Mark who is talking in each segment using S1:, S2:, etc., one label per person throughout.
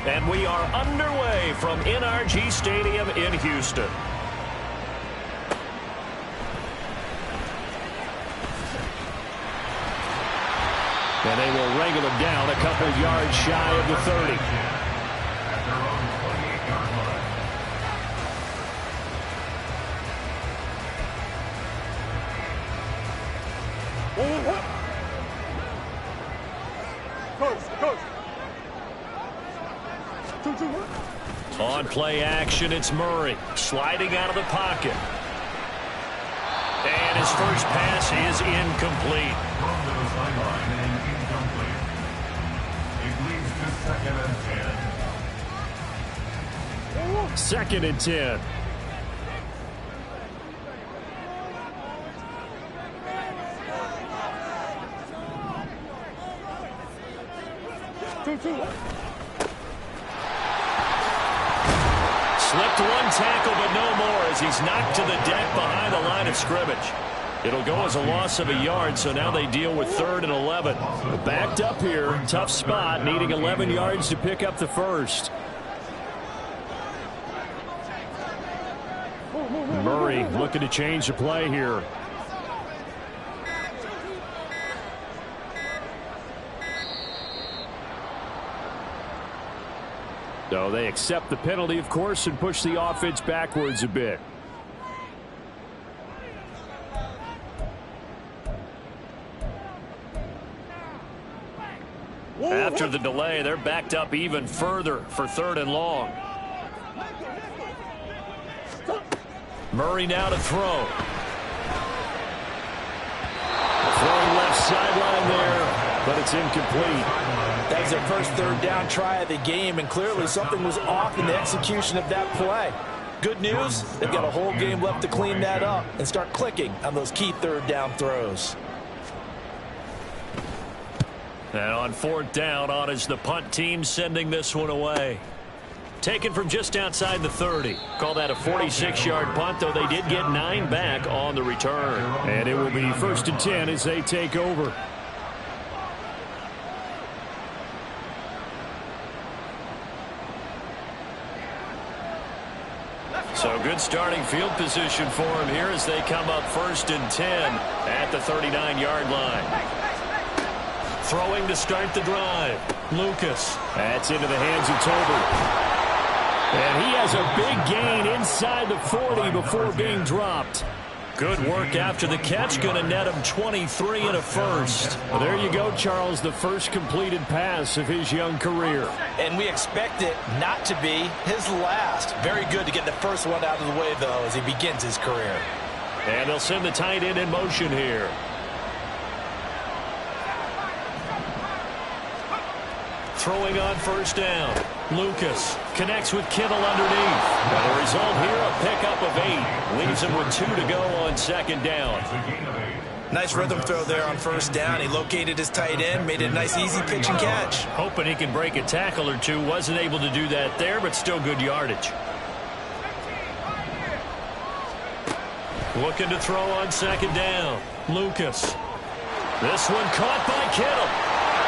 S1: And we are underway from NRG Stadium in Houston. And they will wrangle him down a couple yards shy of the 30. On play action, it's Murray sliding out of the pocket. And his first pass is incomplete. Second and 10. Slipped one tackle, but no more as he's knocked to the deck behind the line of scrimmage. It'll go as a loss of a yard, so now they deal with 3rd and 11. Backed up here, tough spot, needing 11 yards to pick up the first. Murray looking to change the play here. So they accept the penalty, of course, and push the offense backwards a bit. After the delay, they're backed up even further for 3rd and long. Murray now to throw. Throwing left sideline there, but it's incomplete.
S2: That was their first 3rd down try of the game, and clearly something was off in the execution of that play. Good news, they've got a whole game left to clean that up and start clicking on those key 3rd down throws.
S1: And on 4th down, on is the punt team sending this one away. Taken from just outside the 30. Call that a 46-yard punt, though they did get 9 back on the return.
S3: And it will be 1st and 10 as they take over.
S1: So good starting field position for him here as they come up 1st and 10 at the 39-yard line. Throwing to start the drive. Lucas.
S3: That's into the hands of Tolbert. And he has a big gain inside the 40 before being dropped.
S1: Good work after the catch. Going to net him 23 and a first.
S3: Well, there you go, Charles. The first completed pass of his young career.
S2: And we expect it not to be his last. Very good to get the first one out of the way, though, as he begins his career.
S1: And they'll send the tight end in motion here. Throwing on 1st down. Lucas connects with Kittle underneath. And the result here, a pickup of 8. Leaves him with 2 to go on 2nd down.
S2: Nice rhythm throw there on 1st down. He located his tight end, made it a nice easy pitch and catch.
S1: Hoping he can break a tackle or two. Wasn't able to do that there, but still good yardage. Looking to throw on 2nd down. Lucas. This one caught by Kittle.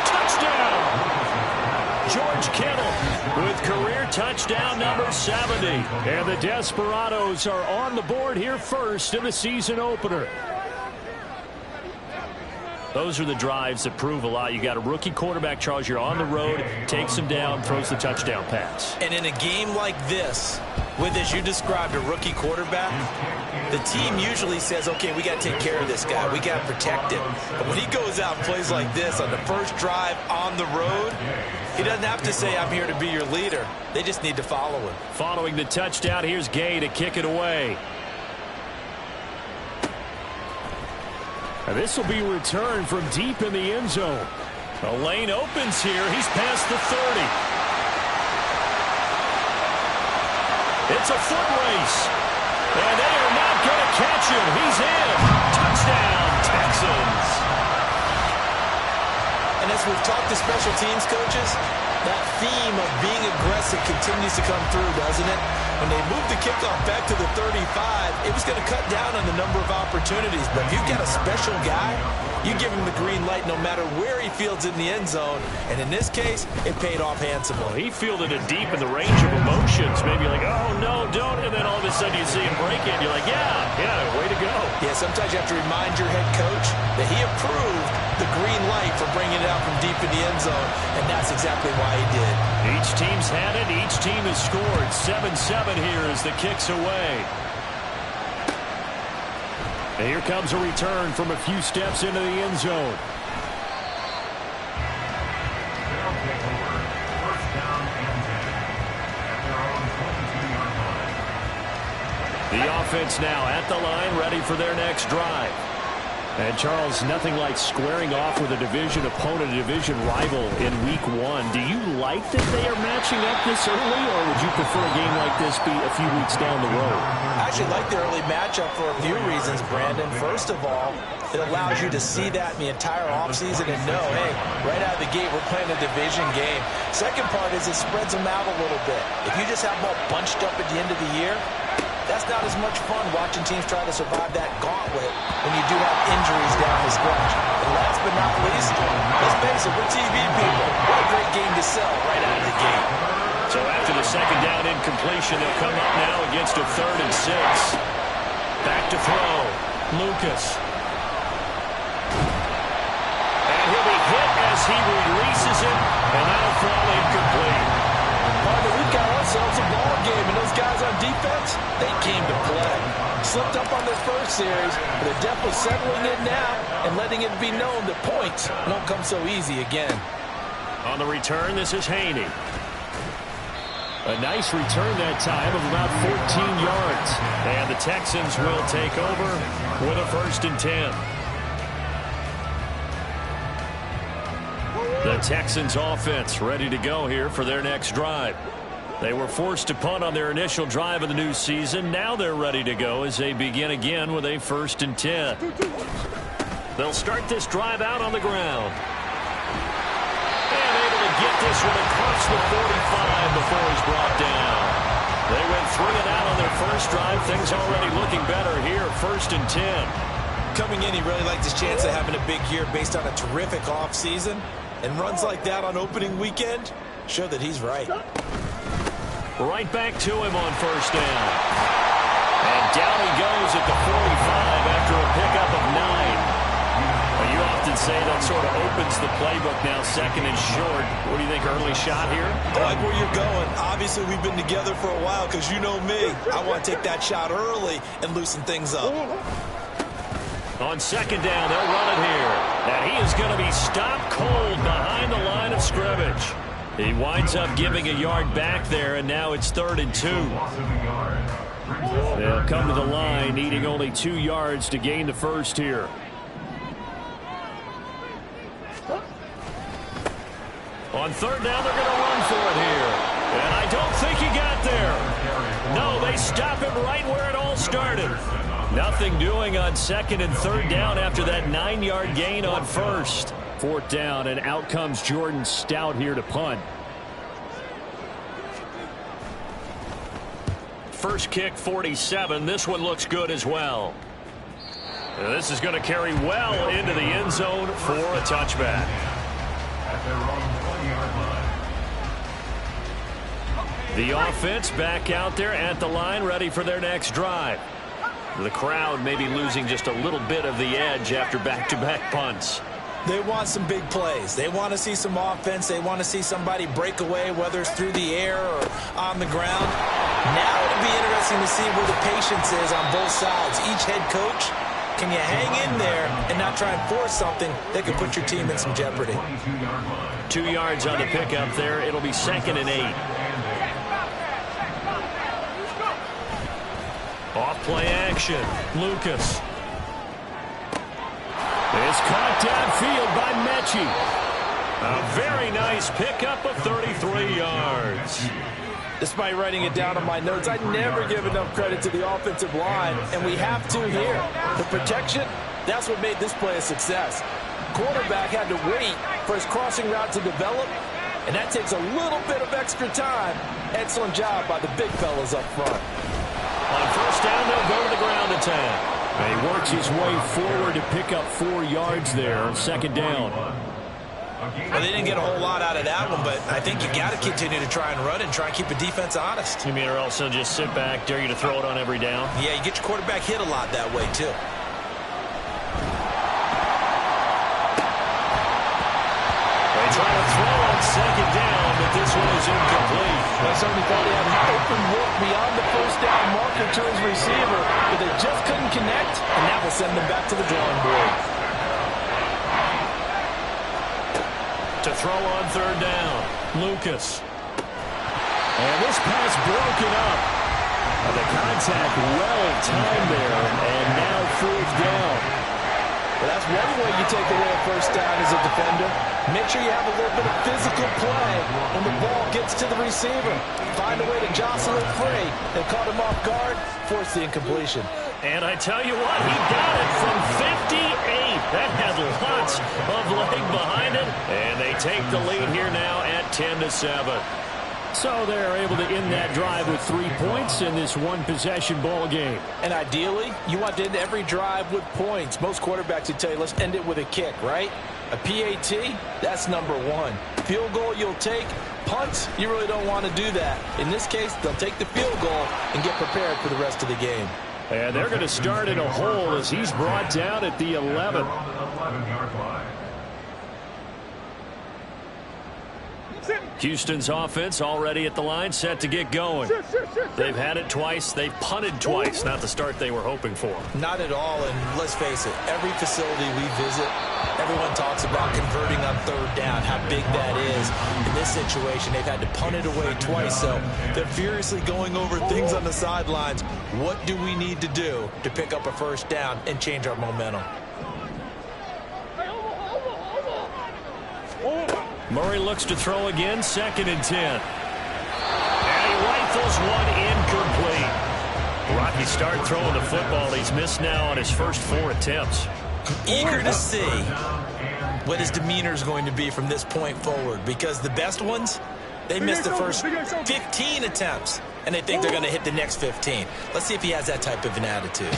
S1: Touchdown! George Kittle with career touchdown number 70.
S3: And the Desperados are on the board here first in the season opener.
S1: Those are the drives that prove a lot. You got a rookie quarterback, Charles. You're on the road, takes him down, throws the touchdown pass.
S2: And in a game like this, with, as you described, a rookie quarterback, the team usually says, okay, we got to take care of this guy. We got to protect him. But when he goes out and plays like this on the first drive on the road, he doesn't have to say, I'm here to be your leader. They just need to follow him.
S1: Following the touchdown, here's Gay to kick it away.
S3: And this will be returned from deep in the end zone.
S1: The lane opens here. He's past the 30. It's a foot race. And they are not going to catch him. He's in. Touchdown, Texans.
S2: And as we've talked to special teams coaches, that theme of being aggressive continues to come through, doesn't it? When they moved the kickoff back to the 35, it was going to cut down on the number of opportunities. But if you've got a special guy, you give him the green light no matter where he fields in the end zone. And in this case, it paid off handsomely.
S1: Well, he fielded it deep in the range of emotions. Maybe like, oh, no, don't. And then all of a sudden you see him break it. And you're like, yeah, way to go.
S2: Yeah, sometimes you have to remind your head coach that he approved the green light for bringing it out from deep in the end zone. And that's exactly why he did.
S1: Each team's had it. Each team has scored. 7-7 here as the kick's away. And here comes a return from a few steps into the end zone. The offense now at the line, ready for their next drive. And, Charles, nothing like squaring off with a division opponent, a division rival in Week 1. Do you like that they are matching up this early, or would you prefer a game like this be a few weeks down the road?
S2: I actually like the early matchup for a few reasons, Brandon. First of all, it allows you to see that in the entire offseason and know, hey, right out of the gate, we're playing a division game. Second part is it spreads them out a little bit. If you just have them all bunched up at the end of the year, that's not as much fun watching teams try to survive that gauntlet when you do have injuries down the stretch. And last but not least, let's face it, we're TV people. What a great game to sell right out of the gate.
S1: So after the second down incompletion, they'll come up now against a 3rd and 6. Back to throw. Lucas. And he'll be hit as he releases it, and that'll fall incomplete.
S2: Partner, we've got ourselves a ball game, and those guys on defense, they came to play. Slipped up on this first series, but they're definitely settling in now and letting it be known that points won't come so easy again.
S1: On the return, this is Haney. A nice return that time of about 14 yards. And the Texans will take over with a 1st and 10. The Texans offense ready to go here for their next drive. They were forced to punt on their initial drive of the new season. Now they're ready to go as they begin again with a 1st and 10. They'll start this drive out on the ground. And able to get this one across the 45 before he's brought down. They went 3 and out on their first drive. Things already looking better here. 1st and 10.
S2: Coming in, he really liked his chance of having a big year based on a terrific offseason. And runs like that on opening weekend show that he's right.
S1: Right back to him on 1st down. And down he goes at the 45 after a pickup of 9. Well, you often say that sort of opens the playbook now, 2nd and short. What do you think, early shot here?
S2: I like where you're going. Obviously, we've been together for a while because you know me. I want to take that shot early and loosen things up.
S1: On 2nd down, they'll run it here. And he is going to be stopped cold behind the line of scrimmage. He winds up giving a yard back there, and now it's 3rd and 2. They'll come to the line, needing only 2 yards to gain the first here. On 3rd down, they're going to run for it here. And I don't think he got there. No, they stop him right where it all started. Nothing doing on 2nd and 3rd down after that 9-yard gain on 1st. 4th down, and out comes Jordan Stout here to punt. First kick, 47. This one looks good as well. And this is going to carry well into the end zone for a touchback. The offense back out there at the line, ready for their next drive. The crowd may be losing just a little bit of the edge after back-to-back punts.
S2: They want some big plays. They want to see some offense. They want to see somebody break away, whether it's through the air or on the ground. Now it'll be interesting to see where the patience is on both sides. Each head coach, can you hang in there and not try and force something that could put your team in some jeopardy?
S1: 2 yards on the pickup there. It'll be 2nd and 8. Off-play action. Lucas. It's caught downfield by Mechie. A very nice pickup of 33 yards.
S2: Despite writing it down on my notes, I never give enough credit to the offensive line, and we have to here. The protection, that's what made this play a success. quarterback had to wait for his crossing route to develop, and that takes a little bit of extra time. Excellent job by the big fellas up front.
S1: On first down, they'll go to the ground attack. And he works his way forward to pick up 4 yards there on second down.
S2: Well, they didn't get a whole lot out of that one, but I think you got to continue to try and run and try and keep the defense honest.
S1: You mean or else they'll just sit back, dare you to throw it on every down?
S2: Yeah, you get your quarterback hit a lot that way, too.
S1: They try to throw on second down, but this one is incomplete.
S2: They certainly thought he had an open look beyond the first down marker to his receiver, but they just couldn't connect, and that will send them back to the drawing board.
S1: To throw on third down, Lucas. And this pass broken up. The contact well timed there, and now fourth down.
S2: Well, that's one way you take away a first down as a defender. Make sure you have a little bit of physical play when the ball gets to the receiver. Find a way to jostle it free. They caught him off guard, forced the incompletion.
S1: And I tell you what, he got it from 58. That had lots of leg behind it. And they take the lead here now at 10-7. So they're able to end that drive with 3 points in this one-possession ball game.
S2: And ideally, you want to end every drive with points. Most quarterbacks would tell you, let's end it with a kick, right? A PAT, that's number 1. Field goal you'll take. Punts, you really don't want to do that. In this case, they'll take the field goal and get prepared for the rest of the game.
S1: And they're going to start in a hole as he's brought down at the 11. Houston's offense already at the line, set to get going. They've had it twice. They've punted twice. Not the start they were hoping for.
S2: Not at all, and let's face it, every facility we visit, everyone talks about converting on third down, how big that is. In this situation, they've had to punt it away twice, so they're furiously going over things on the sidelines. What do we need to do to pick up a first down and change our momentum?
S1: Murray looks to throw again, 2nd and 10. And he rifles one incomplete. Rocky start throwing the football. He's missed now on his first 4 attempts.
S2: Eager to see what his demeanor is going to be from this point forward, because the best ones, they missed the first 15 attempts, and they think they're going to hit the next 15. Let's see if he has that type of an attitude.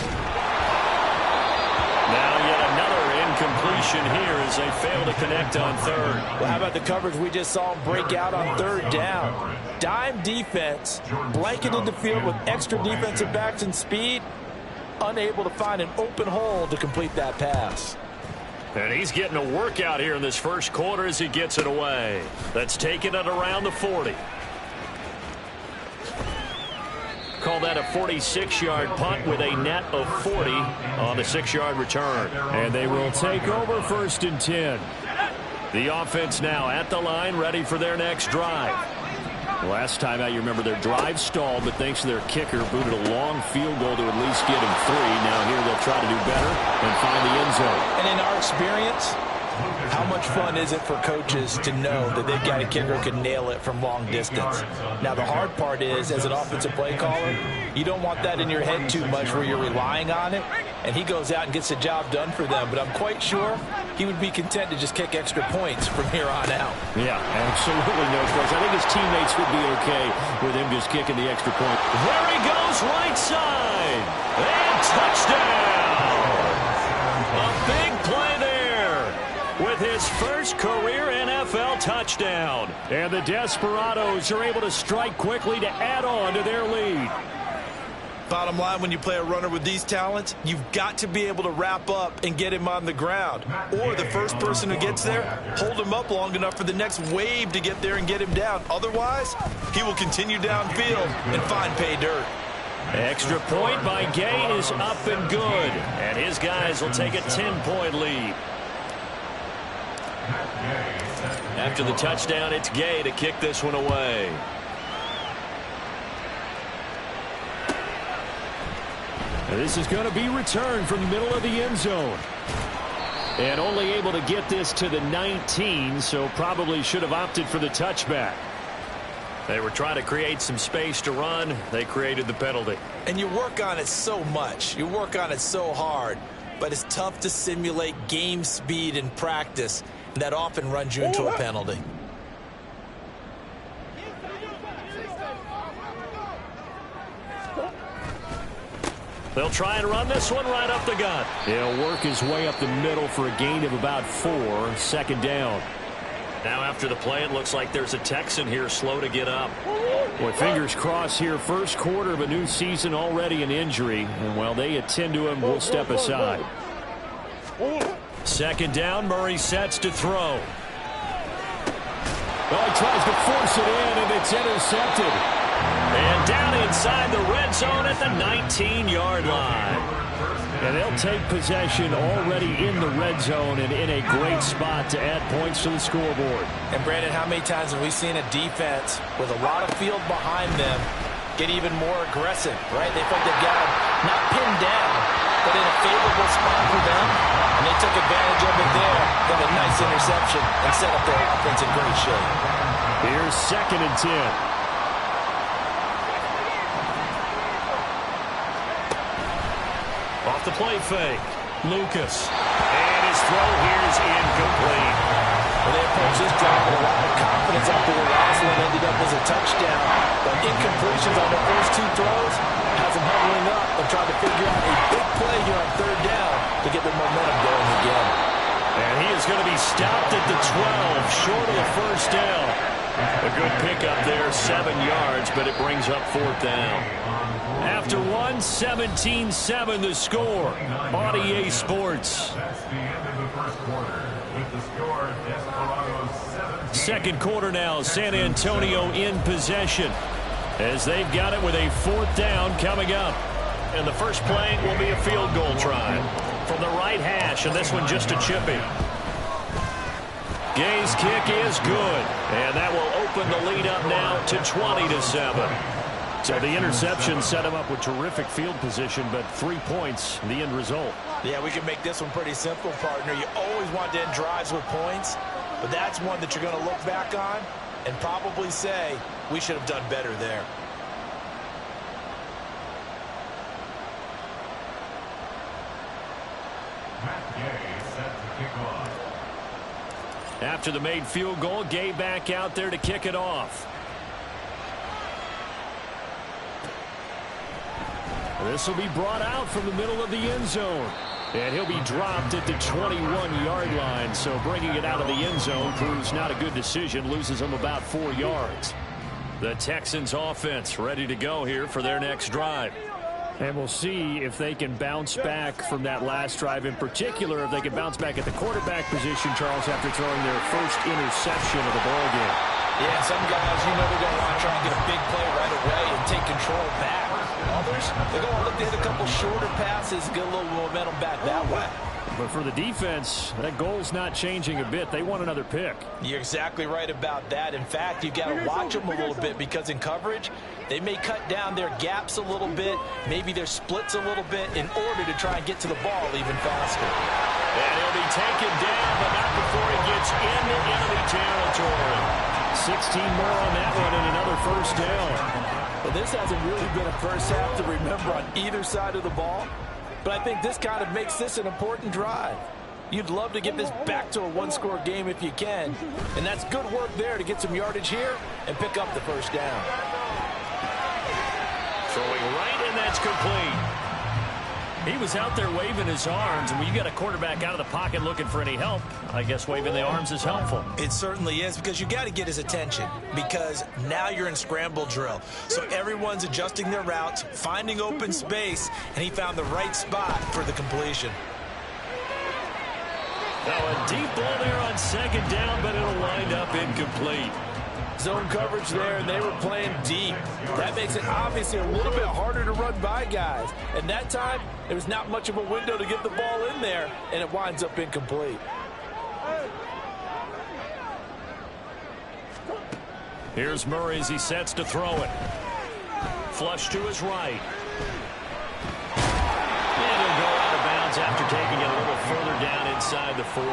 S1: Now yet another incompletion here as they fail to connect on third.
S2: Well, how about the coverage we just saw him break out on third down? Dime defense, blanketed the field with extra defensive backs and speed, unable to find an open hole to complete that pass.
S1: And he's getting a workout here in this first quarter as he gets it away. That's taking it around the 40. Call that a 46-yard punt with a net of 40 on the 6-yard return. And they will take over 1st and 10. The offense now at the line, ready for their next drive. Last time out, you remember their drive stalled, but thanks to their kicker, booted a long field goal to at least get him 3. Now here they'll try to do better and find the end zone.
S2: And in our experience, how much fun is it for coaches to know that they've got a kicker who can nail it from long distance? Now, the hard part is, as an offensive play caller, you don't want that in your head too much where you're relying on it, and he goes out and gets the job done for them. But I'm quite sure he would be content to just kick extra points from here on out.
S1: Yeah, absolutely no question. I think his teammates would be okay with him just kicking the extra point. There he goes, right side, and touchdown! A big play there with his first career NFL touchdown. And the Desperados are able to strike quickly to add on to their lead.
S2: Bottom line, when you play a runner with these talents, you've got to be able to wrap up and get him on the ground. Or the first person who gets there, hold him up long enough for the next wave to get there and get him down. Otherwise, he will continue downfield and find pay dirt.
S1: Extra point by Gay is up and good. And his guys will take a 10-point lead. After the touchdown, it's Gay to kick this one away. And this is going to be returned from the middle of the end zone. And only able to get this to the 19, so probably should have opted for the touchback. They were trying to create some space to run. They created the penalty.
S2: And you work on it so much. You work on it so hard. but it's tough to simulate game speed in practice. That often runs you into a penalty.
S1: They'll try and run this one right up the gut. He'll work his way up the middle for a gain of about 4, second down. Now after the play, it looks like there's a Texan here slow to get up. Boy, fingers crossed here. First quarter of a new season, already an injury. And while they attend to him, we'll step aside. Second down, Murray sets to throw. Oh, he tries to force it in, and it's intercepted. And down inside the red zone at the 19-yard line. And they'll take possession already in the red zone and in a great spot to add points to the scoreboard.
S2: And, Brandon, how many times have we seen a defense with a lot of field behind them get even more aggressive, right? They felt they've got them not pinned down, but in a favorable spot for them. And they took advantage of it there. Got a nice interception and set up their offense in great shape.
S1: Here's 2nd and 10. Off the play fake. Lucas. And his throw here is incomplete.
S2: Well, they approached this drive with a lot of confidence after the last one ended up as a touchdown. But incompletions on the first 2 throws has them huddling up and trying to figure out a big play here on 3rd down to get the momentum going again.
S1: And he is going to be stopped at the 12, short of the first down. A good pickup there, 7 yards, but it brings up 4th down. After 1, 17-7 the score on EA Sports.
S4: That's the end of the first quarter. With the score, Desperados 7.
S1: Second quarter now, San Antonio in possession as they've got it with a 4th down coming up. And the first play will be a field goal try from the right hash, and this one just a chippy. Gay's kick is good, and that will open the lead up now to 20-7. So the interception set him up with terrific field position, but 3 points, the end result.
S2: Yeah, we can make this one pretty simple, partner. You always want to end drives with points, but that's one that you're going to look back on and probably say, we should have done better there.
S4: Matt Gay set to kick off.
S1: After the made field goal, Gay back out there to kick it off. This will be brought out from the middle of the end zone. And he'll be dropped at the 21-yard line. So bringing it out of the end zone proves not a good decision. Loses him about 4 yards. The Texans offense ready to go here for their next drive. And we'll see if they can bounce back from that last drive. In particular, if they can bounce back at the quarterback position, Charles, after throwing their first interception of the ballgame.
S2: Yeah, some guys, you know, they're going to want to try and get a big play right away and take control back. Others, they're going to look to hit a couple shorter passes, get a little momentum back that way.
S1: But for the defense, that goal's not changing a bit. They want another pick.
S2: You're exactly right about that. In fact, you've got to watch them a little bit because in coverage, they may cut down their gaps a little bit, maybe their splits a little bit in order to try and get to the ball even faster.
S1: And he'll be taken down, but not before he gets into enemy territory. 16 more on that one and another first down.
S2: Well, this hasn't really been a first half to remember on either side of the ball. But I think this kind of makes this an important drive. You'd love to get this back to a one-score game if you can. And that's good work there to get some yardage here and pick up the first down.
S1: Throwing right, and that's complete. He was out there waving his arms, and when you got a quarterback out of the pocket looking for any help, I guess waving the arms is helpful.
S2: It certainly is, because you got to get his attention, because now you're in scramble drill. So everyone's adjusting their routes, finding open space, and he found the right spot for the completion.
S1: Now a deep ball there on second down, but it'll wind up incomplete.
S2: Zone coverage there, and they were playing deep. That makes it obviously a little bit harder to run by guys. And that time, there was not much of a window to get the ball in there, and it winds up incomplete.
S1: Here's Murray as he sets to throw it. Flush to his right. And he'll go out of bounds after taking it a little further down inside inside the 40.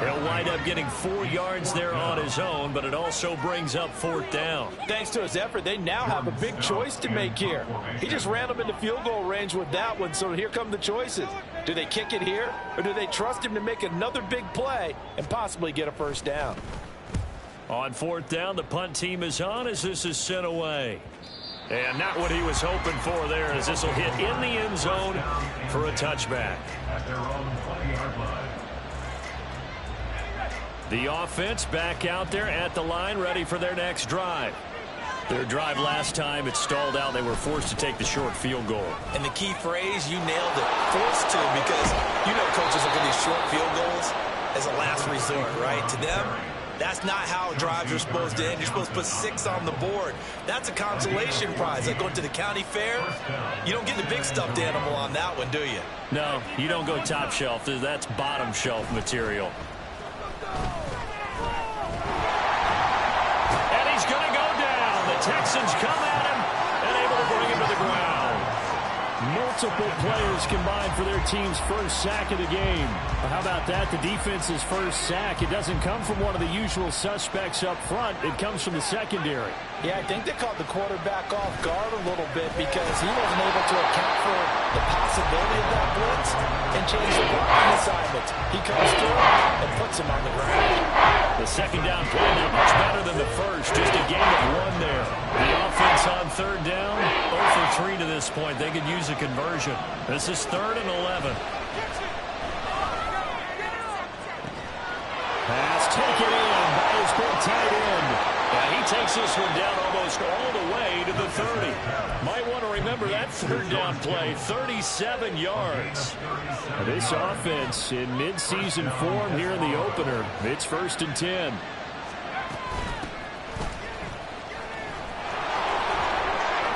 S1: He'll wind up getting 4 yards there on his own, but it also brings up 4th down.
S5: Thanks to his effort, they now have a big choice to make here. He just ran them into field goal range with that one, so here come the choices. Do they kick it here, or do they trust him to make another big play and possibly get a first down?
S1: On 4th down, the punt team is on as this is sent away. And not what he was hoping for there, as this will hit in the end zone for a touchback.
S4: At their own 20-yard line.
S1: The offense back out there at the line, ready for their next drive. Their drive last time, it stalled out. They were forced to take the short field goal.
S2: And the key phrase, you nailed it, forced to, because you know coaches look at these short field goals as a last resort, right? To them, that's not how drives are supposed to end. You're supposed to put 6 on the board. That's a consolation prize. Like going to the county fair, you don't get the big stuffed animal on that one, do you?
S1: No, you don't go top shelf. That's bottom shelf material. And he's going to go down. The Texans come at him and able to bring him to the ground. Multiple players combined for their team's first sack of the game. How about that? The defense's first sack. It doesn't come from one of the usual suspects up front. It comes from the secondary.
S5: Yeah, I think they caught the quarterback off guard a little bit because he wasn't able to account for the possibility of that blitz and change the blocking assignment. He comes through and puts him on the ground.
S1: The second down play not much better than the first. Just a gain of 1 there. The offense on 3rd down, 0 for 3 to this point. They could use a conversion. This is 3rd and 11. Pass taken in by his big tight end. And he takes this one down almost all the way to the 30. Might want to remember that 3rd down play, 37 yards. This offense in midseason form here in the opener. It's 1st and 10.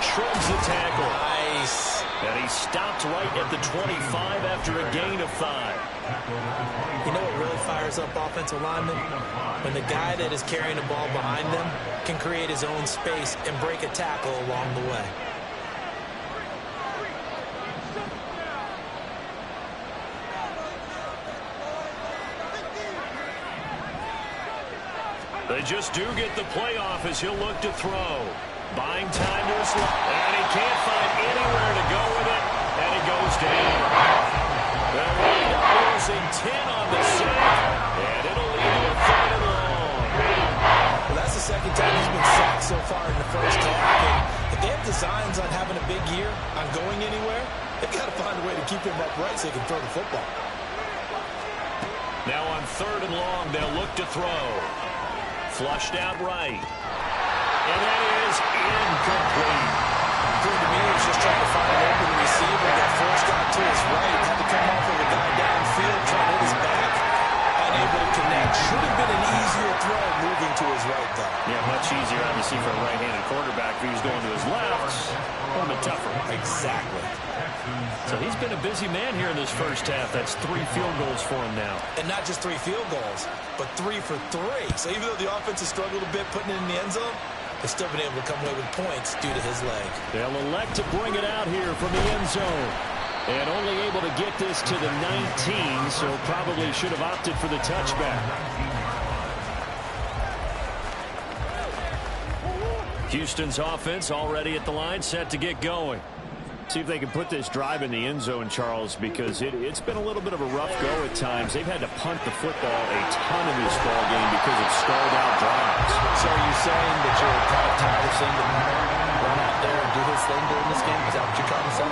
S1: Shrugs the tackle.
S2: Nice.
S1: And he stopped right at the 25 after a gain of 5.
S2: You know what really fires up offensive linemen? When the guy that is carrying the ball behind them can create his own space and break a tackle along the way.
S1: They just do get the playoff as he'll look to throw. Buying time to his left. And he can't find anywhere to go with it. And he goes down. They're losing 10 on the sack. And it'll lead to a 3rd and long.
S2: Well, that's the second time he's been sacked so far in the first half. And if they have designs on having a big year, on going anywhere, they've got to find a way to keep him upright so he can throw the football.
S1: Now on 3rd and long, they'll look to throw. Flushed out right. And that is incomplete.
S2: Proved to me he was just trying to find an open receiver. Got forced out to his right. Had to come off of a guy downfield trying to hit his back. Unable to connect. Should have been an easier throw moving to his right, though.
S1: Yeah, much easier, obviously, for a right-handed quarterback. If he was going to his left, a little bit tougher.
S2: Exactly.
S1: So he's been a busy man here in this first half. That's 3 field goals for him now.
S2: And not just 3 field goals, but 3 for 3. So even though the offense has struggled a bit putting it in the end zone, they've still been able to come away with points due to his leg.
S1: They'll elect to bring it out here from the end zone. And only able to get this to the 19, so probably should have opted for the touchback. Houston's offense already at the line, set to get going. See if they can put this drive in the end zone, Charles, because it's been a little bit of a rough go at times. They've had to punt the football a ton in this ball game because of stalled out drives.
S5: So are you saying that you're kind of tired of seeing them run out there and do his thing during this game? Is that what you're trying to say?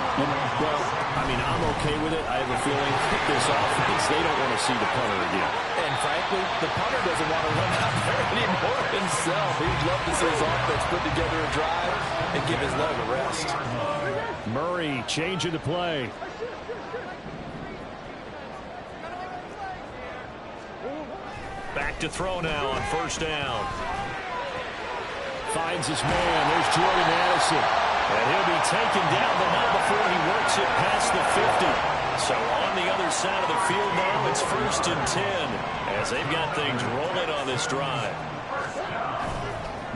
S1: Well, I mean, I'm okay with it. I have a feeling this offense, they don't want to see the punter again.
S5: And frankly, the punter doesn't want to run out there anymore himself. He'd love to see his offense put together a drive and give his leg a rest.
S1: Murray changing the play. Back to throw now on 1st down. Finds his man. There's Jordan Addison. And he'll be taken down, but not before he works it past the 50. So on the other side of the field now, it's 1st and 10 as they've got things rolling on this drive.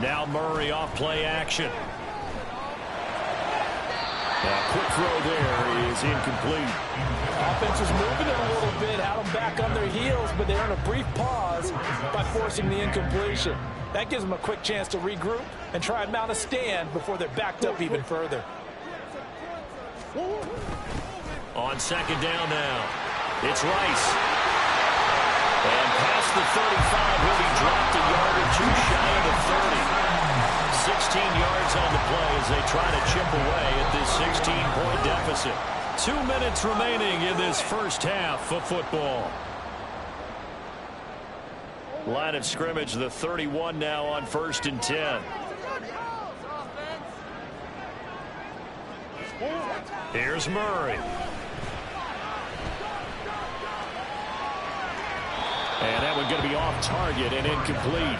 S1: Now Murray off play action.
S3: Quick throw there is incomplete.
S5: Offense was moving it a little bit, had them back on their heels, but they earned a brief pause by forcing the incompletion. That gives them a quick chance to regroup and try and mount a stand before they're backed up even further.
S1: On second down now, it's Rice. And past the 35, he'll be dropped a yard or two shy of the 30. 16 yards on the play as they try to chip away at this 16-point deficit. 2 minutes remaining in this first half of football. Line of scrimmage, the 31 now on 1st and 10. Here's Murray. And that one going to be off target and incomplete.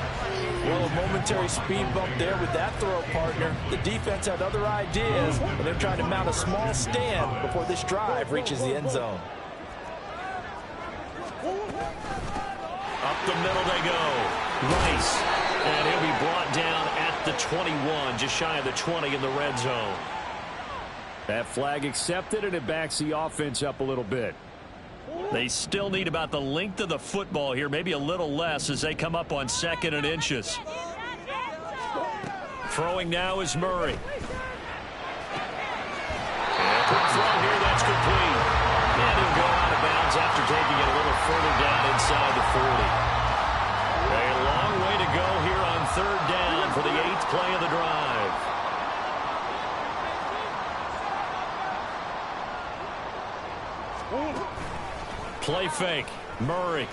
S5: Well, a momentary speed bump there with that throw, partner. The defense had other ideas, and they're trying to mount a small stand before this drive reaches the end zone.
S1: Up the middle they go. Rice. And he'll be brought down at the 21, just shy of the 20 in the red zone.
S3: That flag accepted, and it backs the offense up a little bit.
S1: They still need about the length of the football here, maybe a little less as they come up on 2nd and inches. Throwing now is Murray. And quick throw here, that's complete. And he'll go out of bounds after taking it a little further down inside the 40. A long way to go here on 3rd down for the 8th play of the drive. Play fake. Murray.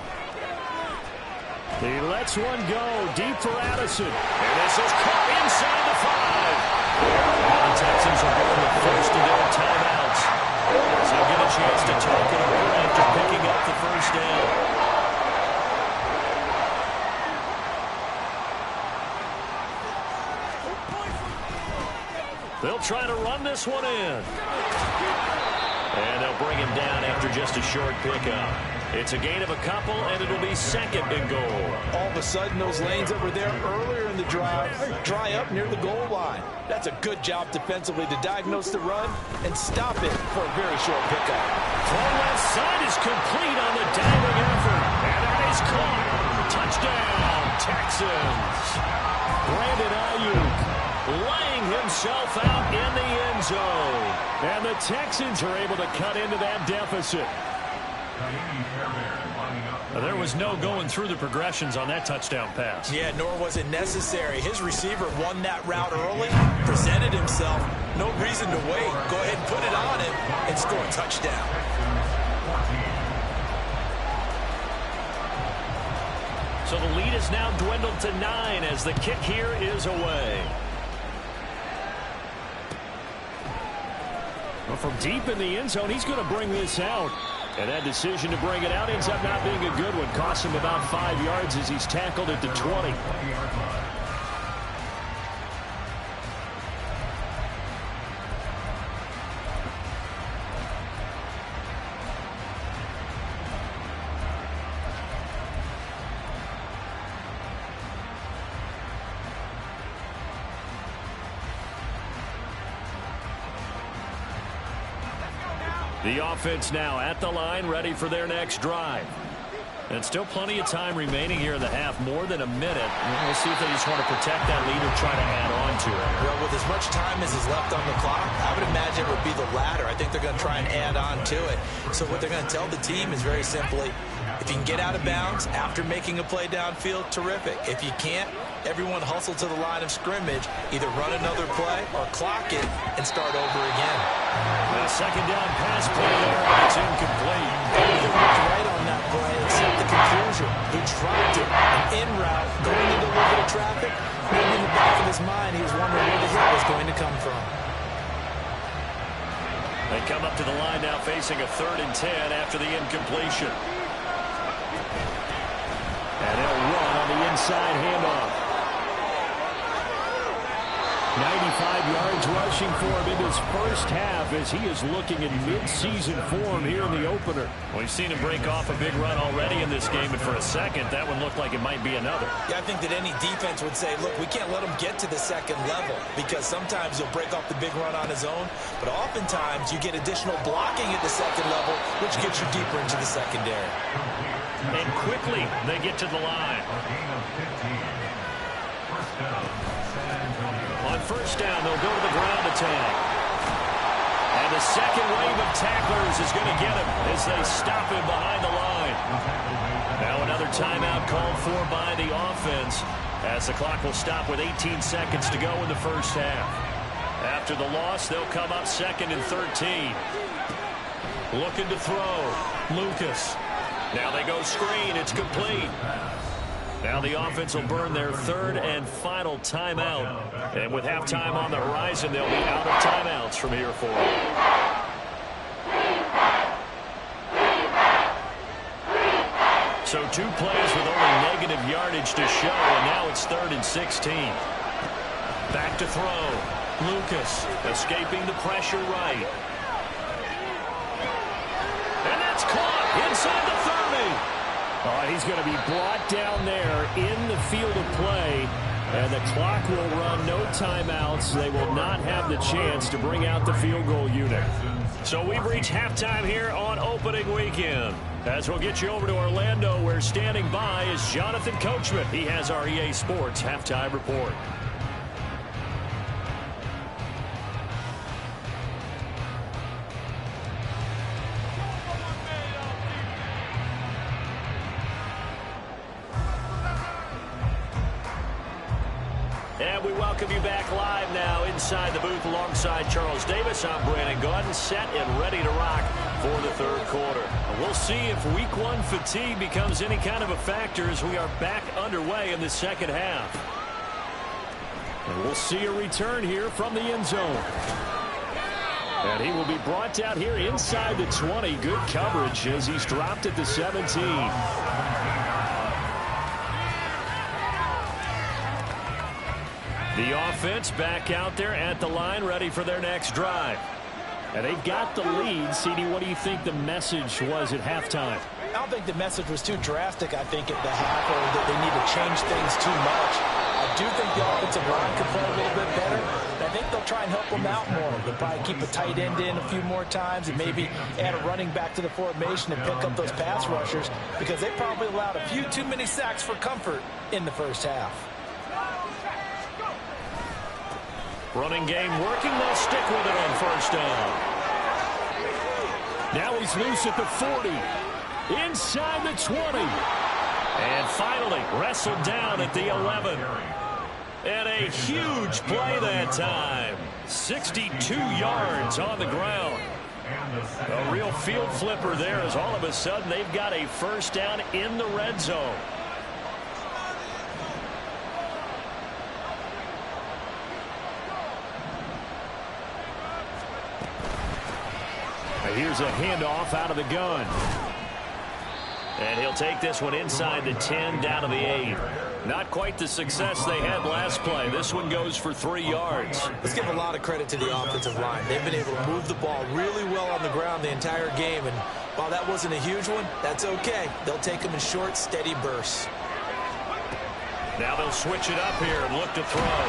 S1: He lets one go deep for Addison. And this is caught inside the 5. Now the Texans are going the first of their timeouts. So they'll get a chance to talk it over after picking up the first down. They'll try to run this one in. And they'll bring him down after just a short pickup. It's a gain of a couple, and it'll be 2nd and goal.
S5: All of a sudden, those lanes that were there earlier in the drive dry up near the goal line. That's a good job defensively to diagnose the run and stop it for a very short pickup.
S1: Throw left side is complete on the diving effort. And that is caught. Touchdown, Texans. Brandon Ayuk laying himself out in the end zone. And the Texans are able to cut into that deficit. There was no going through the progressions on that touchdown pass.
S2: Yeah, nor was it necessary. His receiver won that route early, presented himself. No reason to wait. Go ahead and put it on him and score a touchdown.
S1: So the lead is now dwindled to 9 as the kick here is away. Well, from deep in the end zone, he's going to bring this out. And that decision to bring it out ends up not being a good one. Costs him about 5 yards as he's tackled at the 20. The offense now at the line, ready for their next drive. And still plenty of time remaining here in the half, more than a minute. We'll see if they just want to protect that lead or try to add on to it.
S2: Well, with as much time as is left on the clock, I would imagine it would be the latter. I think they're going to try and add on to it. So what they're going to tell the team is very simply, if you can get out of bounds after making a play downfield, terrific. If you can't, everyone hustle to the line of scrimmage, either run another play or clock it and start over again.
S1: The second down pass play there, it's incomplete.
S5: He worked right on that play, except the conclusion. He dropped it, an in route, going into a little bit of traffic. Maybe in the back of his mind, he was wondering where the hit was going to come from.
S1: They come up to the line now facing a 3rd and 10 after the incompletion. And they'll run on the inside handoff. 95 yards
S3: yards rushing for him in this first half as he is looking in mid-season form here in the opener.
S1: We've seen him break off a big run already in this game, and for a second, that one looked like it might be another.
S2: Yeah, I think that any defense would say, look, we can't let him get to the second level because sometimes he'll break off the big run on his own, but oftentimes you get additional blocking at the second level, which gets you deeper into the secondary.
S1: And quickly, they get to the line. On first down, they'll go to the ground attack. And the second wave of tacklers is going to get him as they stop him behind the line. Now another timeout called for by the offense as the clock will stop with 18 seconds to go in the first half. After the loss, they'll come up 2nd and 13. Looking to throw. Lucas. Now they go screen. It's complete. Now the offense will burn their 3rd and final timeout. And with halftime on the horizon, they'll be out of timeouts from here forward. So 2 plays with only negative yardage to show, and now it's 3rd and 16. Back to throw. Lucas escaping the pressure right. And that's caught inside the 30.
S3: He's going to be brought down there in the field of play, and the clock will run, no timeouts. They will not have the chance to bring out the field goal unit.
S1: So we've reached halftime here on opening weekend. As we'll get you over to Orlando, where standing by is Jonathan Coachman. He has our EA Sports halftime report. And we welcome you back live now inside the booth alongside Charles Davis. I'm Brandon Gaudin, set and ready to rock for the 3rd quarter. And we'll see if week 1 fatigue becomes any kind of a factor as we are back underway in the second half. And we'll see a return here from the end zone. And he will be brought down here inside the 20. Good coverage as he's dropped at the 17. The offense back out there at the line, ready for their next drive. And they've got the lead. CD, what do you think the message was at halftime?
S5: I don't think the message was too drastic, I think, at the half, or that they need to change things too much. I do think the offensive line could play a little bit better. And I think they'll try and help them out more. They'll probably keep a tight end in a few more times and maybe add a running back to the formation and pick up those pass rushers because they probably allowed a few too many sacks for comfort in the first half.
S1: Running game working. They'll stick with it on first down.
S3: Now he's loose at the 40. Inside the 20.
S1: And finally wrestled down at the 11. And a huge play that time. 62 yards on the ground. A real field flipper there as all of a sudden they've got a first down in the red zone.
S3: Here's a handoff out of the gun.
S1: And he'll take this one inside the 10, down to the 8. Not quite the success they had last play. This one goes for 3 yards.
S2: Let's give a lot of credit to the offensive line. They've been able to move the ball really well on the ground the entire game. And while that wasn't a huge one, that's okay. They'll take them in short, steady bursts.
S1: Now they'll switch it up here and look to throw.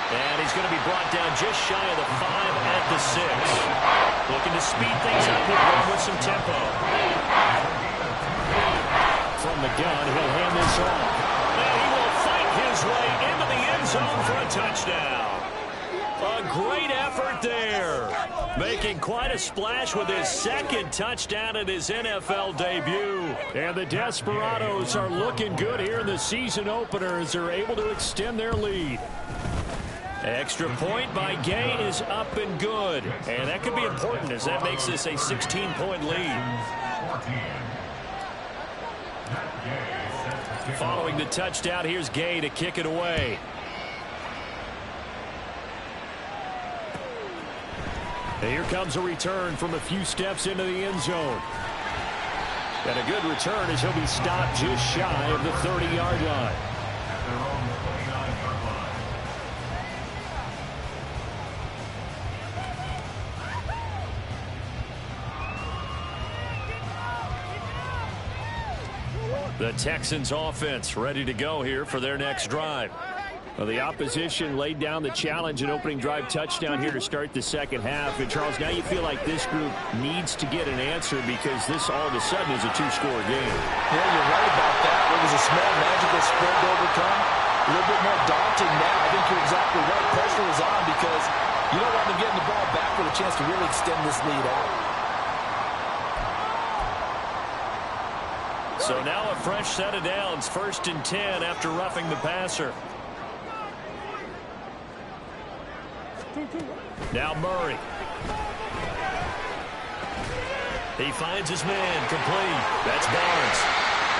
S1: And he's going to be brought down just shy of the 5 at the 6. Looking to speed things up with some tempo.
S3: From the gun, he'll hand this off.
S1: And he will fight his way into the end zone for a touchdown. A great effort there. Making quite a splash with his 2nd touchdown at his NFL debut.
S3: And the Desperados are looking good here in the season opener as they're able to extend their lead.
S1: Extra point by Gay is up and good. And that could be important as that makes this a 16-point lead. Following the touchdown, here's Gay to kick it away.
S3: And here comes a return from a few steps into the end zone. And a good return as he'll be stopped just shy of the 30-yard line.
S1: The Texans offense ready to go here for their next drive.
S3: Well, the opposition laid down the challenge and opening drive touchdown here to start the second half. And, Charles, now you feel like this group needs to get an answer because this all of a sudden is a two-score game.
S5: Yeah, you're right about that. It was a small, magical spread to overcome. A little bit more daunting now. I think you're exactly right. Pressure is on because you don't want them getting the ball back with a chance to really extend this lead out.
S1: So now a fresh set of downs, 1st and 10 after roughing the passer. Now Murray. He finds his man, complete. That's Barnes.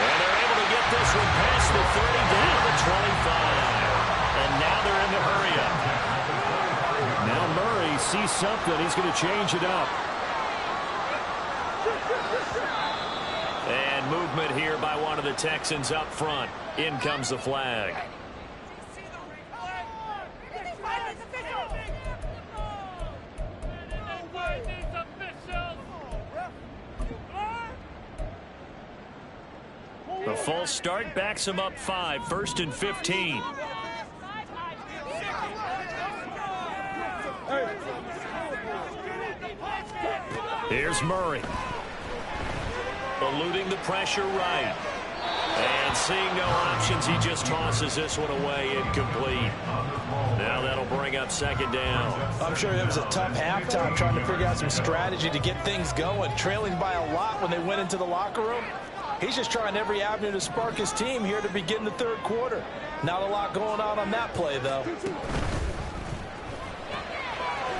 S1: And they're able to get this one past the 30 down to the 25. And now they're in the hurry up.
S3: Now Murray sees something. He's going to change it up.
S1: And movement here by one of the Texans up front. In comes the flag. The false start backs him up 5, 1st and 15. Here's Murray. Eluding the pressure right. And seeing no options, he just tosses this one away, incomplete. Now that'll bring up 2nd down.
S5: I'm sure it was a tough halftime trying to figure out some strategy to get things going. Trailing by a lot when they went into the locker room. He's just trying every avenue to spark his team here to begin the 3rd quarter. Not a lot going on that play, though.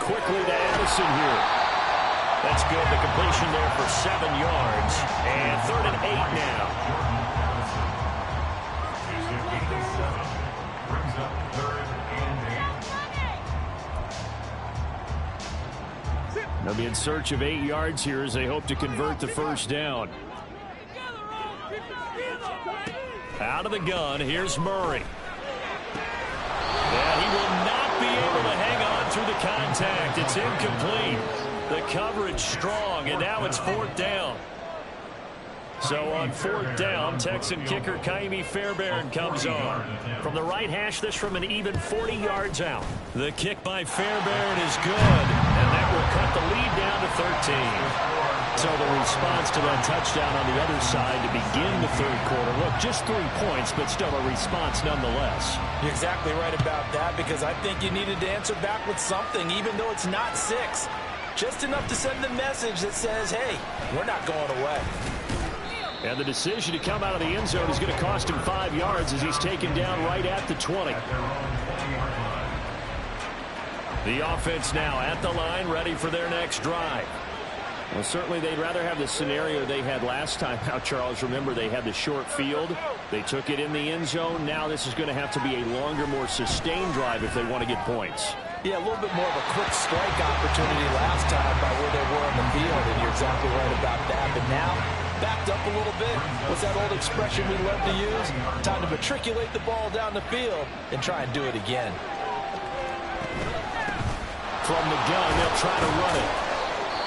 S3: Quickly to Addison here.
S1: That's good. The completion there for 7 yards. And 3rd and 8 now.
S4: Brings up 3rd and 8.
S3: They'll be in search of 8 yards here as they hope to convert the 1st down.
S1: Out of the gun, here's Murray. And he will not be able to hang on through the contact. It's incomplete. The coverage strong, and now it's 4th down. So on 4th down, Texan kicker Kaimi Fairbairn comes on. From the right hash, this from an even 40 yards out. The kick by Fairbairn is good, and that will cut the lead down to 13.
S3: So the response to that touchdown on the other side to begin the 3rd quarter. Look, just 3 points, but still a response nonetheless.
S5: You're exactly right about that because I think you needed to answer back with something, even though it's not 6. Just enough to send the message that says, hey, we're not going away.
S3: And the decision to come out of the end zone is going to cost him 5 yards as he's taken down right at the 20.
S1: The offense now at the line, ready for their next drive.
S3: Well, certainly they'd rather have the scenario they had last time. Now, Charles, remember they had the short field. They took it in the end zone. Now this is going to have to be a longer, more sustained drive if they want to get points.
S5: Yeah, a little bit more of a quick strike opportunity last time by where they were on the field, and you're exactly right about that. But now, backed up a little bit. What's that old expression we love to use? Time to matriculate the ball down the field and try and do it again.
S3: From the gun, they'll try to run it.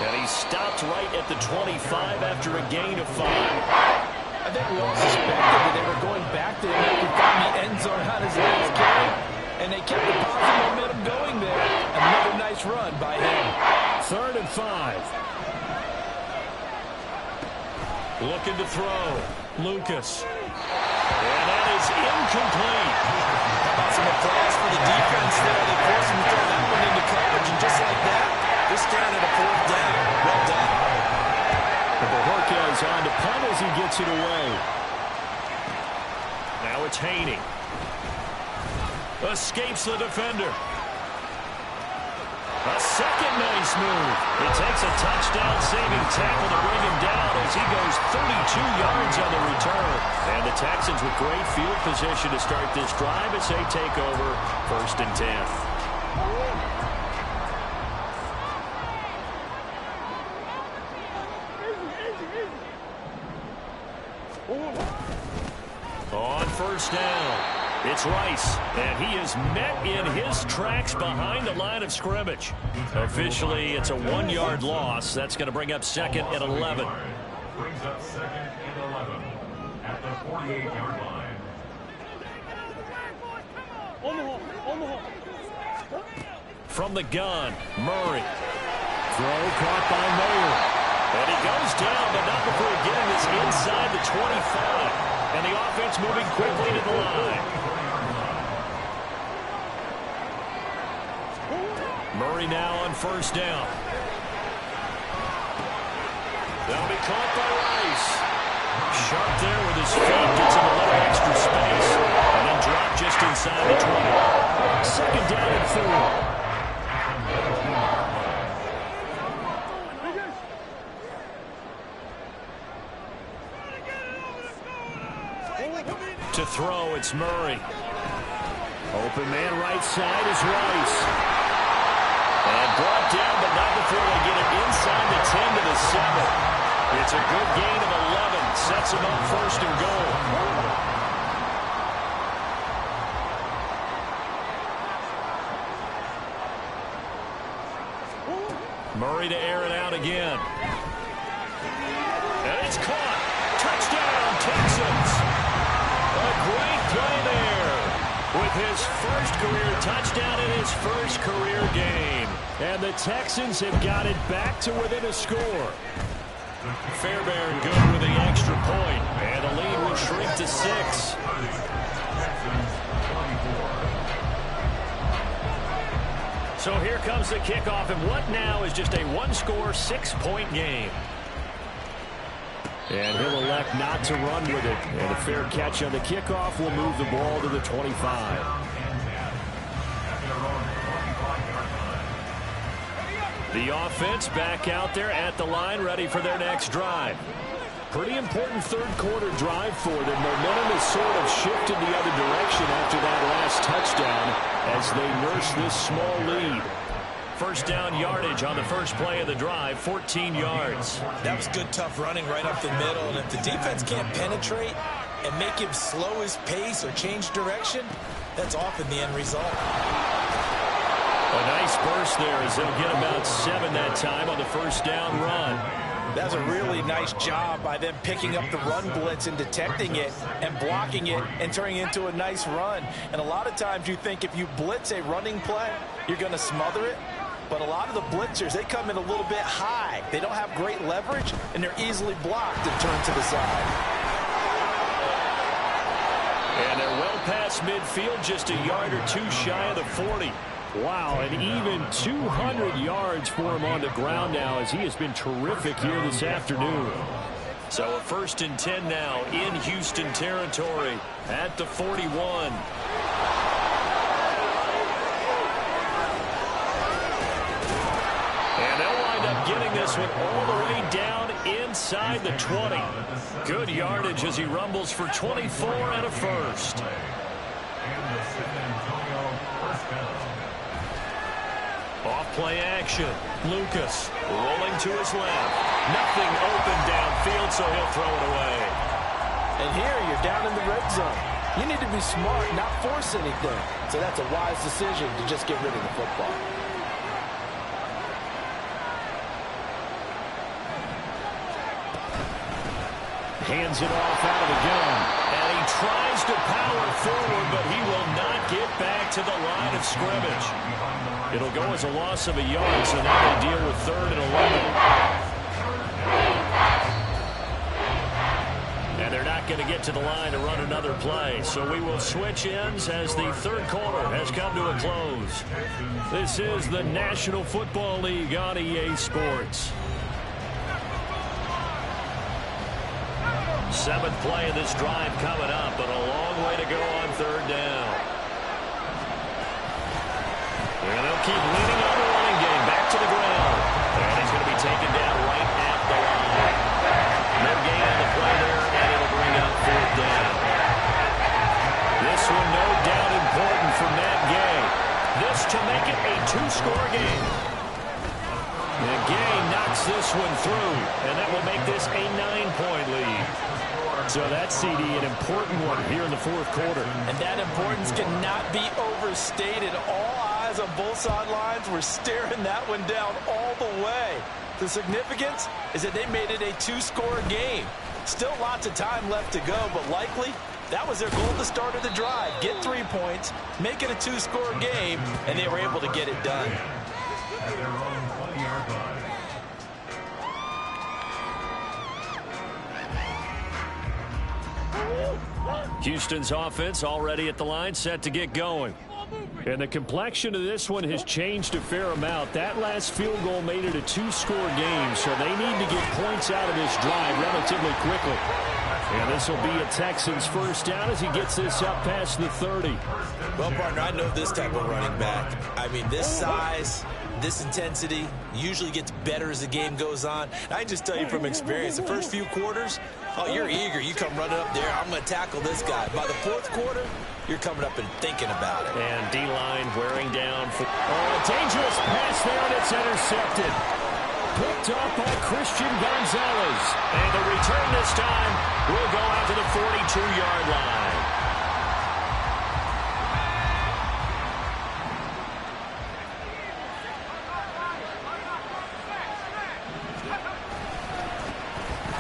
S1: And he stopped right at the 25 after a gain of 5.
S5: I think we all suspected that they were going back to him after finding the end zone on his last carry. And they kept the positive momentum going there. Another nice run by him.
S3: 3rd and 5.
S1: Looking to throw. Lucas. And that is incomplete.
S5: Some applause for the defense there. They forced him to throw that one into coverage. And just like that, they're standing at a 4th down. Well done.
S3: Bojorquez on to punt as he gets it away.
S1: Now it's Haney. Escapes the defender. A second nice move. It takes a touchdown-saving tackle to bring him down as he goes 32 yards on the return. And the Texans with great field position to start this drive as they take over 1st and 10. On 1st down. It's Rice, and he is met in his tracks behind the line of scrimmage. Officially, it's a 1-yard loss. That's going to bring up 2nd and 11.
S4: Brings up 2nd and 11 at the the 48-yard line.
S1: From the gun, Murray. Throw caught by Mayer. And he goes down, but not before getting this inside the 25. And the offense moving quickly to the line. Murray now on first down. That'll be caught by Rice. Sharp there with his feet, gets him a little extra space, and then dropped just inside the 20. Second down and 4. To throw, it's Murray. Open man right side is Rice. And brought down, but not before they get it inside the 10 to the 7. It's a good gain of 11. Sets him up first and goal. Murray to air it out again. And it's caught. Touchdown, Texans. A great play there with his first career touchdown and his first career game. And the Texans have got it back to within a score. Fairbairn good with the extra point, and the lead will shrink to 6. So here comes the kickoff, and what now is just a one-score, 6-point game. And he'll elect not to run with it. And a fair catch on the kickoff will move the ball to the 25. The offense back out there at the line, ready for their next drive. Pretty important third-quarter drive for them. Momentum has sort of shifted the other direction after that last touchdown as they nurse this small lead. First down yardage on the first play of the drive, 14 yards.
S2: That was good, tough running right up the middle. And if the defense can't penetrate and make him slow his pace or change direction, that's often the end result.
S1: A nice burst there as they'll get about 7 that time on the first down run.
S5: That's a really nice job by them picking up the run blitz and detecting it and blocking it and turning it into a nice run. And a lot of times you think if you blitz a running play, you're going to smother it. But a lot of the blitzers, they come in a little bit high. They don't have great leverage, and they're easily blocked and turned to the side.
S1: And they're well past midfield, just a yard or two shy of the 40. Wow, and even 200 yards for him on the ground now as he has been terrific here this afternoon. So a 1st and 10 now in Houston territory at the 41. And they'll wind up getting this one all the way down inside the 20. Good yardage as he rumbles for 24 and a first. Off-play action. Lucas rolling to his left. Nothing open downfield, so he'll throw it away.
S5: And here you're down in the red zone. You need to be smart, not force anything. So that's a wise decision to just get rid of the football.
S1: Hands it off out of the gun. And he tries to power forward, but he will not get back to the line of scrimmage. It'll go as a loss of a yard, so now they deal with 3rd and 11. And they're not going to get to the line to run another play. So we will switch ends as the third quarter has come to a close. This is the National Football League on EA Sports. 7th play of this drive coming up, but a long way to go on 3rd down. And they'll keep leaning on the running game. Back to the ground. And he's going to be taken down right at the line. No gain on the play there, and it'll bring up 4th down. This one no doubt important for Matt Gay. This to make it a 2-score game. And Gay knocks this one through, and that will make this a 9-point lead. So that CD, an important one here in the 4th quarter.
S5: And that importance cannot be overstated. All eyes on both sidelines were staring that one down all the way. The significance is that they made it a 2-score game. Still lots of time left to go, but likely that was their goal at the start of the drive. Get 3 points, make it a 2-score game, and they were able to get it done.
S4: At their own 20-yard line.
S1: Houston's offense already at the line, set to get going. And the complexion of this one has changed a fair amount. That last field goal made it a 2-score game, so they need to get points out of this drive relatively quickly. And this will be a Texans first down as he gets this up past the 30.
S2: Well, partner, I know this type of running back. I mean, this size, this intensity usually gets better as the game goes on. I can just tell you from experience, the first few quarters, oh, you're eager. You come running up there, I'm going to tackle this guy. By the fourth quarter, you're coming up and thinking about it.
S1: And D-line wearing down. A dangerous pass there, and it's intercepted. Picked up by Christian Gonzalez. And the return this time will go out to the 42-yard line.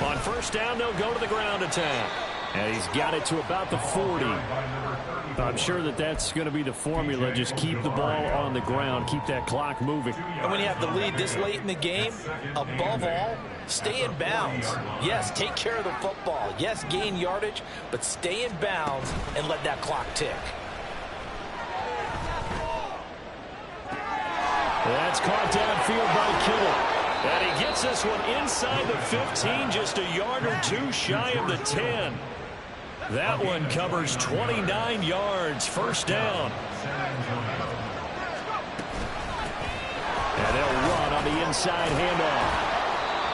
S1: On first down, they'll go to the ground attack. And he's got it to about the 40. I'm sure that that's going to be the formula. Just keep the ball on the ground. Keep that clock moving.
S5: And when you have the lead this late in the game, above all, stay in bounds. Yes, take care of the football. Yes, gain yardage, but stay in bounds and let that clock tick.
S1: That's caught downfield by Kittle. And he gets this one inside the 15, just a yard or two shy of the 10. That one covers 29 yards, first down. And they'll run on the inside handoff.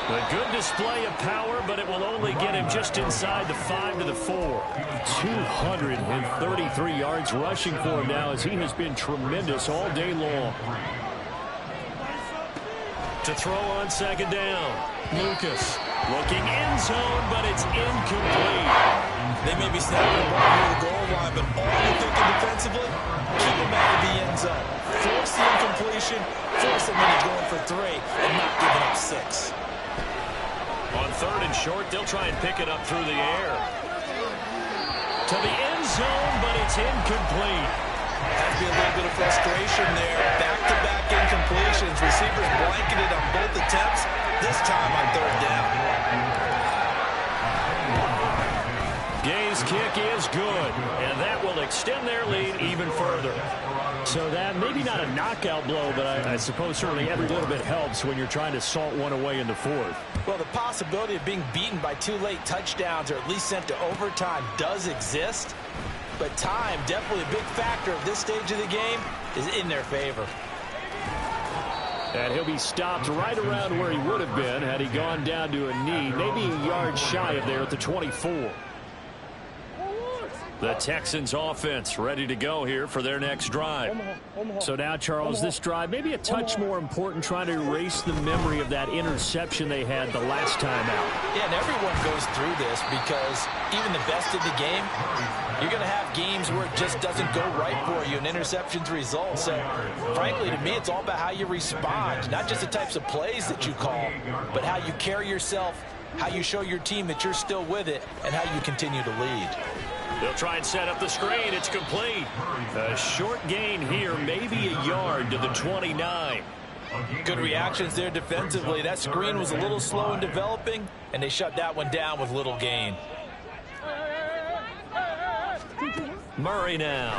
S1: A good display of power, but it will only get him just inside the 5 to the 4. 233 yards rushing for him now, as he has been tremendous all day long. To throw on second down. Lucas looking end zone, but it's incomplete.
S2: They may be snapping the ball near the goal line, but all you're thinking defensively, keep them out of the end zone. Force the incompletion, force them into going for 3, and not giving up 6.
S1: On third and short, they'll try and pick it up through the air. To the end zone, but it's incomplete.
S2: Has to be a little bit of frustration there. Back-to-back incompletions. Receivers blanketed on both attempts, this time on third down.
S1: Gay's kick is good, and that will extend their lead even further. So that, maybe not a knockout blow, but I suppose certainly every little bit helps when you're trying to salt one away in the fourth.
S5: Well, the possibility of being beaten by 2 late touchdowns or at least sent to overtime does exist. But time, definitely a big factor at this stage of the game, is in their favor.
S1: And he'll be stopped right around where he would have been had he gone down to a knee, maybe a yard shy of there at the 24. The Texans offense ready to go here for their next drive. So now, Charles, this drive maybe a touch more important, trying to erase the memory of that interception they had the last time out.
S5: Yeah, and everyone goes through this because even the best in the game, you're going to have games where it just doesn't go right for you and interceptions result. So, frankly, to me, it's all about how you respond, not just the types of plays that you call, but how you carry yourself, how you show your team that you're still with it, and how you continue to lead.
S1: They'll try and set up the screen. It's complete. A short gain here, maybe a yard to the 29.
S5: Good reactions there defensively. That screen was a little slow in developing, and they shut that one down with little gain.
S1: Murray now.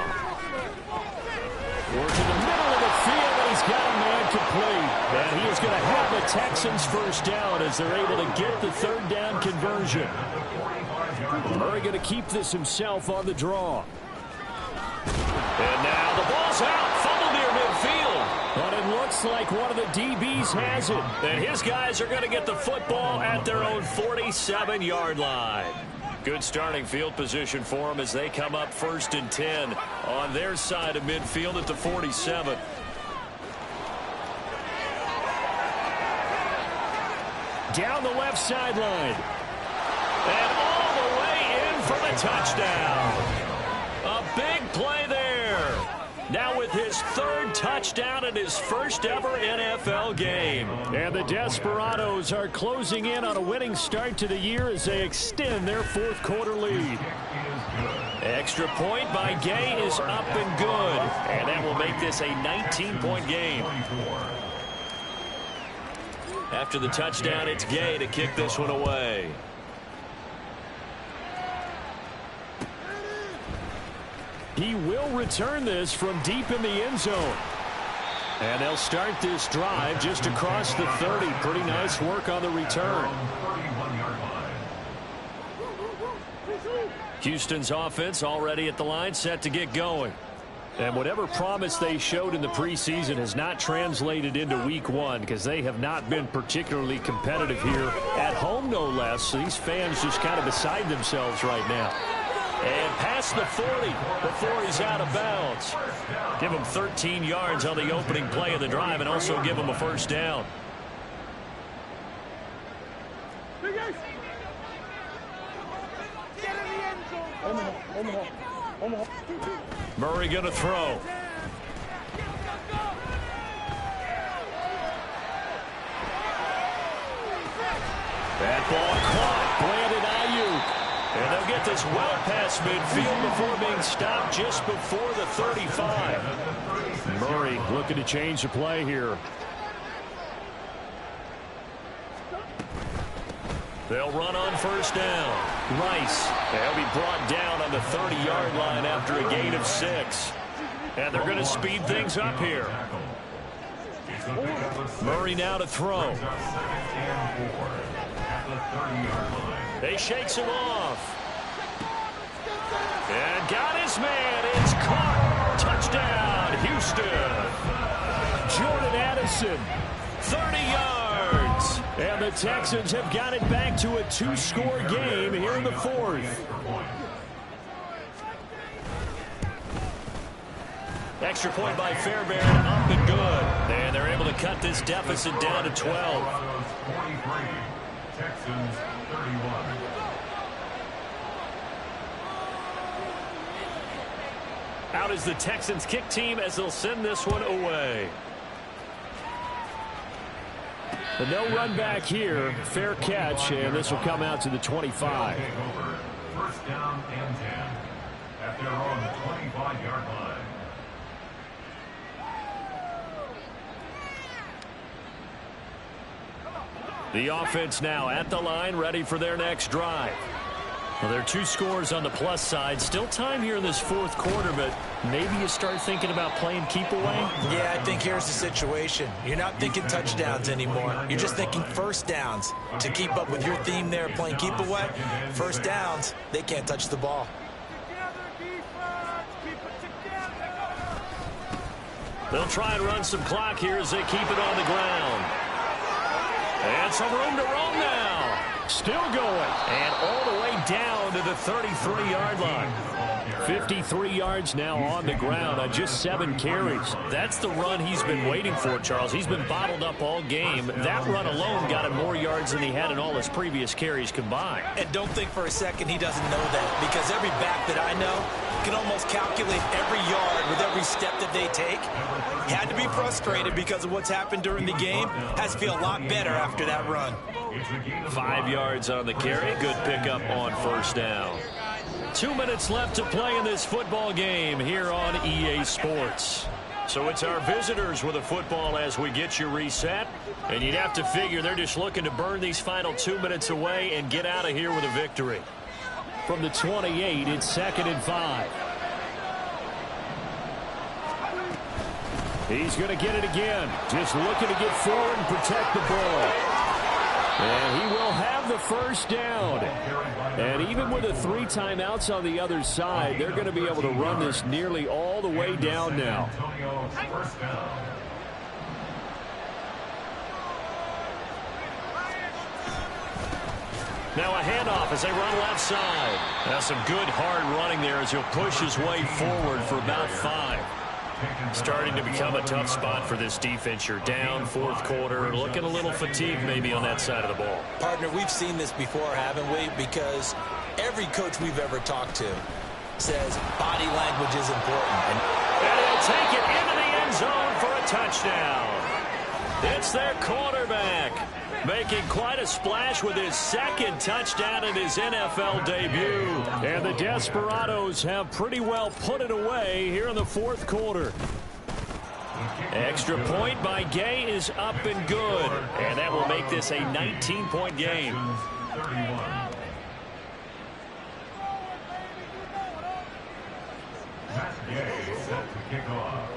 S1: Work to the middle of the field, and he's got a man complete. And he is going to have the Texans first down as they're able to get the third down conversion. Murray going to keep this himself on the draw. And now the ball's out. Fumble near midfield. But it looks like one of the DBs has it. And his guys are going to get the football at their own 47-yard line. Good starting field position for them as they come up 1st and 10 on their side of midfield at the 47. Down the left sideline. And all the way in for the touchdown. A big play there. Now with his third touchdown in his first ever NFL game.
S3: And the Desperados are closing in on a winning start to the year as they extend their fourth quarter lead.
S1: Extra point by Gay is up and good. And that will make this a 19-point game. After the touchdown, it's Gay to kick this one away.
S3: He will return this from deep in the end zone. And they'll start this drive just across the 30. Pretty nice work on the return.
S1: Houston's offense already at the line, set to get going.
S3: And whatever promise they showed in the preseason has not translated into week one because they have not been particularly competitive here at home, no less. So these fans just kind of beside themselves right now.
S1: And past the 40 before he's out of bounds. Give him 13 yards on the opening play of the drive and also give him a first down. Murray going to throw. That ball caught. Brandon Ayuk. And they'll get this well past midfield before being stopped just before the 35.
S3: Murray looking to change the play here.
S1: They'll run on first down. Rice. They'll be brought down on the 30-yard line after a gain of 6. And they're going to speed things up here. Murray now to throw. He shakes him off. And got his man. It's caught. Touchdown, Houston.
S3: Jordan Addison.
S1: 30 yards.
S3: And the Texans have got it back to a 2-score game here in the fourth.
S1: Extra point by Fairbairn, up and good. And they're able to cut this deficit down to 12.
S4: Texans 31.
S1: Out is the Texans kick team as they'll send this one away.
S3: The no run back here, fair catch, and this will come out to the 25.
S4: First down and 10 at their own 25-yard line.
S1: The offense now at the line, ready for their next drive. Well, there are 2 scores on the plus side. Still time here in this fourth quarter, but maybe you start thinking about playing keep away?
S2: Yeah, I think here's the situation. You're not thinking touchdowns anymore. You're just thinking first downs. To keep up with your theme there, playing keep away, first downs, they can't touch the ball.
S1: They'll try and run some clock here as they keep it on the ground. And some room to roam now.
S3: Still going.
S1: And all the way down to the 33-yard line.
S3: 53 yards now on the ground on just 7 carries.
S1: That's the run he's been waiting for, Charles. He's been bottled up all game. That run alone got him more yards than he had in all his previous carries combined.
S2: And don't think for a second he doesn't know that, because every back that I know can almost calculate every yard with every step that they take. He had to be frustrated because of what's happened during the game. Has to feel a lot better after that run.
S1: 5 yards on the carry. Good pickup on first down. 2 minutes left to play in this football game here on EA Sports. So it's our visitors with a football as we get you reset. And you'd have to figure they're just looking to burn these final 2 minutes away and get out of here with a victory.
S3: From the 28, it's 2nd and 5. He's going to get it again. Just looking to get forward and protect the ball. And he will have the first down. And even with the 3 timeouts on the other side, they're going to be able to run this nearly all the way down now.
S1: Now a handoff as they run left side. Now some good hard running there as he'll push his way forward for about 5. Starting to become a tough spot for this defense. You're down, fourth quarter, looking a little fatigued maybe on that side of the ball.
S2: Partner, we've seen this before, haven't we? Because every coach we've ever talked to says body language is important.
S1: And he'll take touchdown. It's their quarterback, making quite a splash with his second touchdown in his NFL debut. And the Desperados have pretty well put it away here in the fourth quarter. Extra point by Gay is up and good. And that will make this a 19-point game.
S4: Gay set to kick off.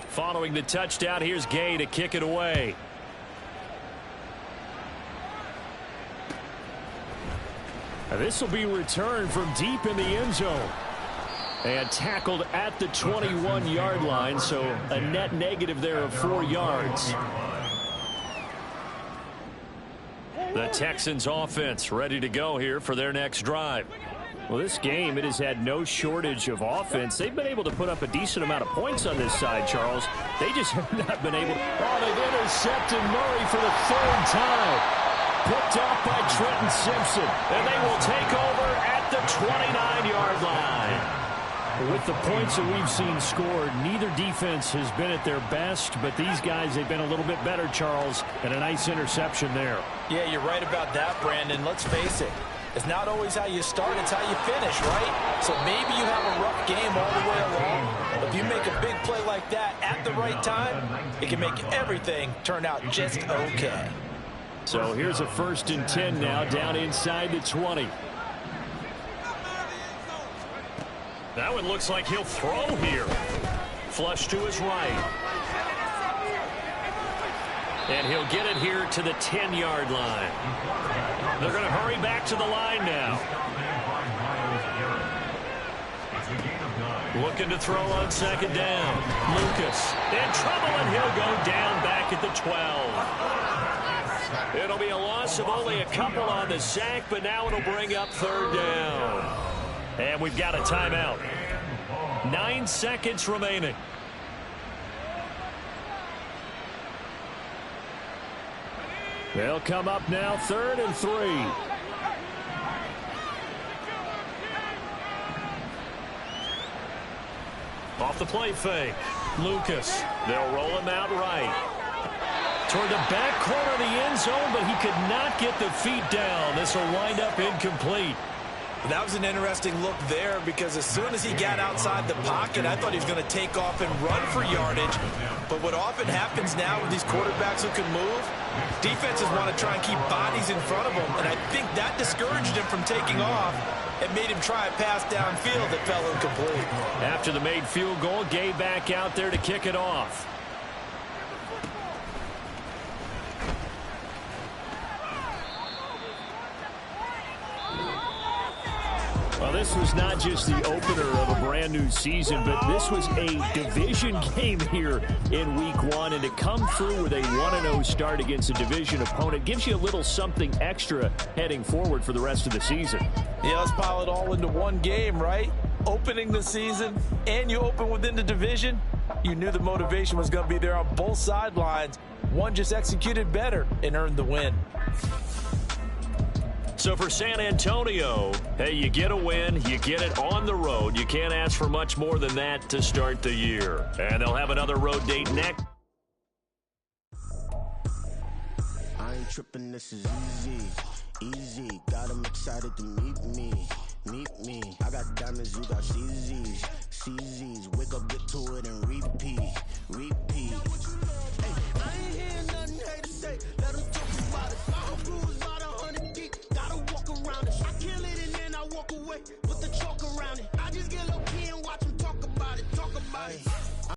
S1: Following the touchdown, here's Gay to kick it away. This will be returned from deep in the end zone. And tackled at the 21-yard line, so a net negative there of 4 yards. The Texans offense ready to go here for their next drive. Well, this game, it has had no shortage of offense. They've been able to put up a decent amount of points on this side, Charles. They just have not been able to. Oh, they've intercepted Murray for the third time. Picked off by Trenton Simpson. And they will take over at the 29-yard line. With the points that we've seen scored, neither defense has been at their best, but these guys, they've been a little bit better, Charles, and a nice interception there. Yeah, you're right about that, Brandon. Let's face it. It's not always how you start, it's how you finish, right? So maybe you have a rough game all the way along, but if you make a big play like that at the right time, it can make everything turn out just okay. So here's a 1st and 10 now, down inside the 20. That one looks like he'll throw here. Flush to his right. And he'll get it here to the 10-yard line. They're going to hurry back to the line now. Looking to throw on 2nd down. Lucas in trouble, and he'll go down back at the 12. It'll be a loss of only a couple on the sack, but now it'll bring up 3rd down. And we've got a timeout. 9 seconds remaining. They'll come up now, 3rd and 3. Off the play fake. Lucas. They'll roll him out right. Toward the back corner of the end zone, but he could not get the feet down. This will wind up incomplete.
S2: That was an interesting look there because as soon as he got outside the pocket, I thought he was going to take off and run for yardage. But what often happens now with these quarterbacks who can move, defenses want to try and keep bodies in front of them. And I think that discouraged him from taking off and made him try a pass downfield that fell incomplete.
S1: After the made field goal, Gay back out there to kick it off. Well, this was not just the opener of a brand new season, but this was a division game here in week 1. And to come through with a 1-0 start against a division opponent gives you a little something extra heading forward for the rest of the season.
S5: Yeah, let's pile it all into one game, right? Opening the season, and you open within the division. You knew the motivation was going to be there on both sidelines. One just executed better and earned the win.
S1: So for San Antonio, hey, you get a win, you get it on the road. You can't ask for much more than that to start the year. And they'll have another road date next.
S6: I ain't tripping, this is easy. Got them excited to meet me. I got diamonds, you got CZs. Wake up, get to it, and repeat.